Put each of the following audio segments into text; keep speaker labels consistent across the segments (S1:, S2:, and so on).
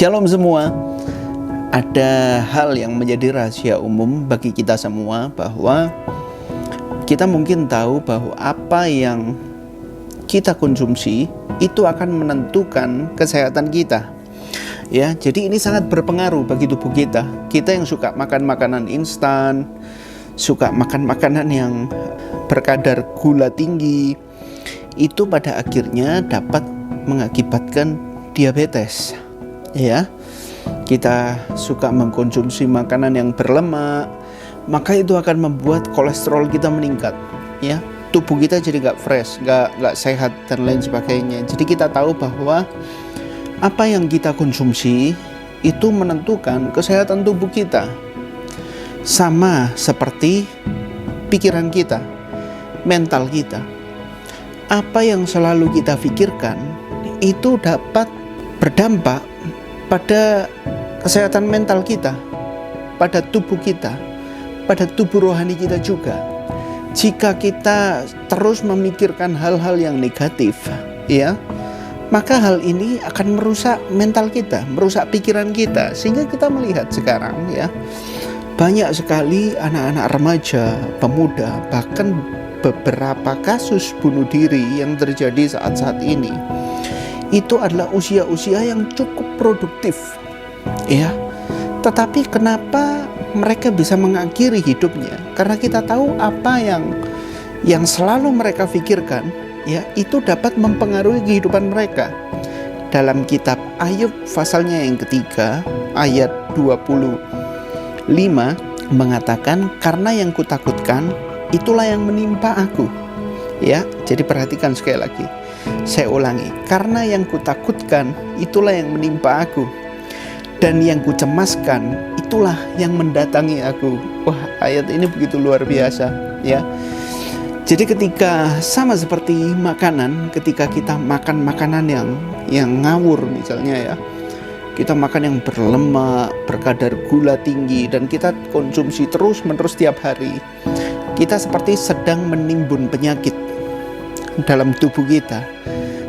S1: Shalom semua. Ada hal yang menjadi rahasia umum bagi kita semua, bahwa kita mungkin tahu bahwa apa yang kita konsumsi itu akan menentukan kesehatan kita. Ya, jadi ini sangat berpengaruh bagi tubuh kita. Kita yang suka makan makanan instan, suka makan makanan yang berkadar gula tinggi, itu pada akhirnya dapat mengakibatkan diabetes. Ya, kita suka mengkonsumsi makanan yang berlemak, maka itu akan membuat kolesterol kita meningkat. Ya, tubuh kita jadi nggak fresh, nggak sehat dan lain sebagainya. Jadi kita tahu bahwa apa yang kita konsumsi itu menentukan kesehatan tubuh kita. Sama seperti pikiran kita, mental kita. Apa yang selalu kita pikirkan itu dapat berdampak pada kesehatan mental kita, pada tubuh kita, pada tubuh rohani kita juga. Jika kita terus memikirkan hal-hal yang negatif, ya, maka hal ini akan merusak mental kita, merusak pikiran kita. Sehingga kita melihat sekarang, ya, banyak sekali anak-anak remaja, pemuda, bahkan beberapa kasus bunuh diri yang terjadi saat-saat ini, itu adalah usia-usia yang cukup produktif, ya. Tetapi kenapa mereka bisa mengakhiri hidupnya? Karena kita tahu apa yang selalu mereka pikirkan, ya, itu dapat mempengaruhi kehidupan mereka. Dalam kitab Ayub pasalnya yang ketiga, ayat 25 mengatakan, karena yang kutakutkan itulah yang menimpa aku. Ya, jadi perhatikan sekali lagi. Saya ulangi, karena yang kutakutkan itulah yang menimpa aku, dan yang kucemaskan itulah yang mendatangi aku. Wah, ayat ini begitu luar biasa, ya. Jadi ketika sama seperti makanan, ketika kita makan makanan yang ngawur misalnya, ya, kita makan yang berlemak, berkadar gula tinggi, dan kita konsumsi terus-menerus tiap hari, kita seperti sedang menimbun penyakit dalam tubuh kita,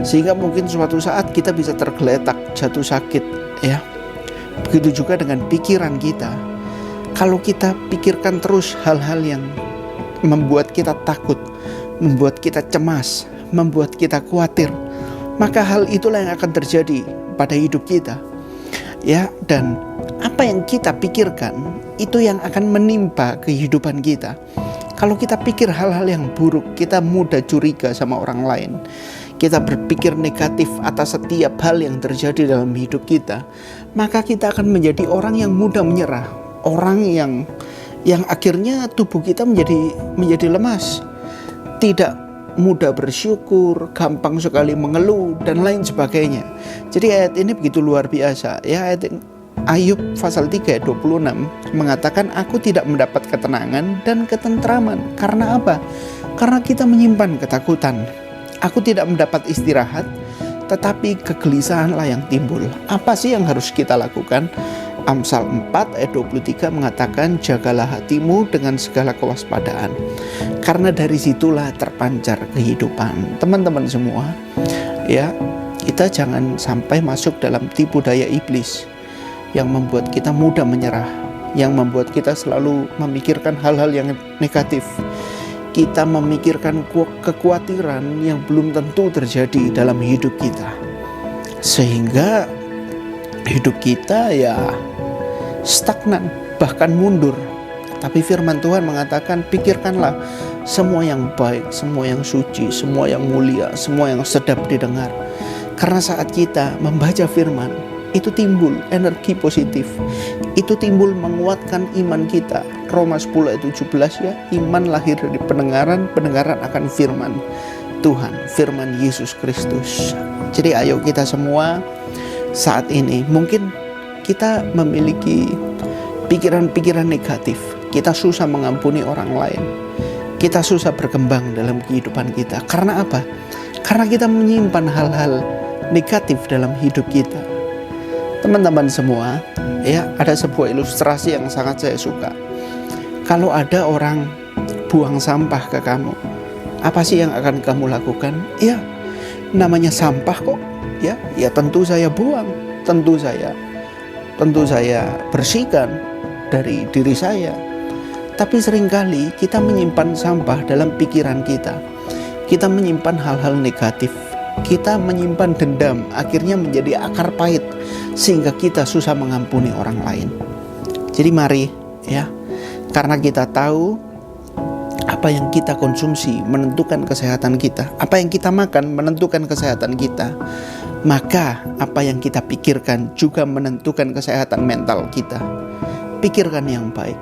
S1: sehingga mungkin suatu saat kita bisa tergeletak, jatuh sakit, ya. Begitu juga dengan pikiran kita. Kalau kita pikirkan terus hal-hal yang membuat kita takut, membuat kita cemas, membuat kita khawatir, maka hal itulah yang akan terjadi pada hidup kita, ya. Dan apa yang kita pikirkan itu yang akan menimpa kehidupan kita. Kalau kita pikir hal-hal yang buruk, kita mudah curiga sama orang lain. Kita berpikir negatif atas setiap hal yang terjadi dalam hidup kita, maka kita akan menjadi orang yang mudah menyerah, orang yang akhirnya tubuh kita menjadi lemas, tidak mudah bersyukur, gampang sekali mengeluh dan lain sebagainya. Jadi ayat ini begitu luar biasa, ya. Ayub pasal 3 ayat 26 mengatakan, aku tidak mendapat ketenangan dan ketentraman. Karena apa? Karena kita menyimpan ketakutan. Aku tidak mendapat istirahat, tetapi kegelisahanlah yang timbul. Apa sih yang harus kita lakukan? Amsal 4 ayat 23 mengatakan, jagalah hatimu dengan segala kewaspadaan, karena dari situlah terpancar kehidupan. Teman-teman semua, ya, kita jangan sampai masuk dalam tipu daya iblis yang membuat kita mudah menyerah, yang membuat kita selalu memikirkan hal-hal yang negatif. Kita memikirkan kekhawatiran yang belum tentu terjadi dalam hidup kita, sehingga hidup kita, ya, stagnan, bahkan mundur. Tapi firman Tuhan mengatakan, pikirkanlah semua yang baik, semua yang suci, semua yang mulia, semua yang sedap didengar. Karena saat kita membaca firman, itu timbul energi positif, itu timbul menguatkan iman kita. Roma 10 ayat 17, ya, iman lahir dari pendengaran, pendengaran akan firman Tuhan, firman Yesus Kristus. Jadi ayo kita semua saat ini, mungkin kita memiliki pikiran-pikiran negatif, kita susah mengampuni orang lain, kita susah berkembang dalam kehidupan kita. Karena apa? Karena kita menyimpan hal-hal negatif dalam hidup kita. Teman-teman semua, ya, ada sebuah ilustrasi yang sangat saya suka. Kalau ada orang buang sampah ke kamu, apa sih yang akan kamu lakukan? Ya, namanya sampah kok, ya tentu saya buang, tentu saya tentu saya bersihkan dari diri saya. Tapi seringkali kita menyimpan sampah dalam pikiran kita. Kita menyimpan hal-hal negatif. Kita menyimpan dendam, akhirnya menjadi akar pahit sehingga kita susah mengampuni orang lain. Jadi mari ya, karena kita tahu apa yang kita konsumsi menentukan kesehatan kita, apa yang kita makan menentukan kesehatan kita, maka apa yang kita pikirkan juga menentukan kesehatan mental kita. Pikirkan yang baik,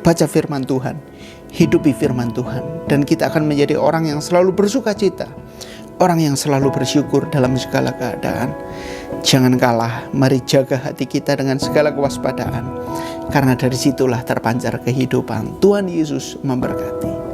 S1: baca firman Tuhan, hidupi firman Tuhan, dan kita akan menjadi orang yang selalu bersuka cita, orang yang selalu bersyukur dalam segala keadaan. Jangan kalah, mari jaga hati kita dengan segala kewaspadaan, karena dari situlah terpancar kehidupan. Tuhan Yesus memberkati.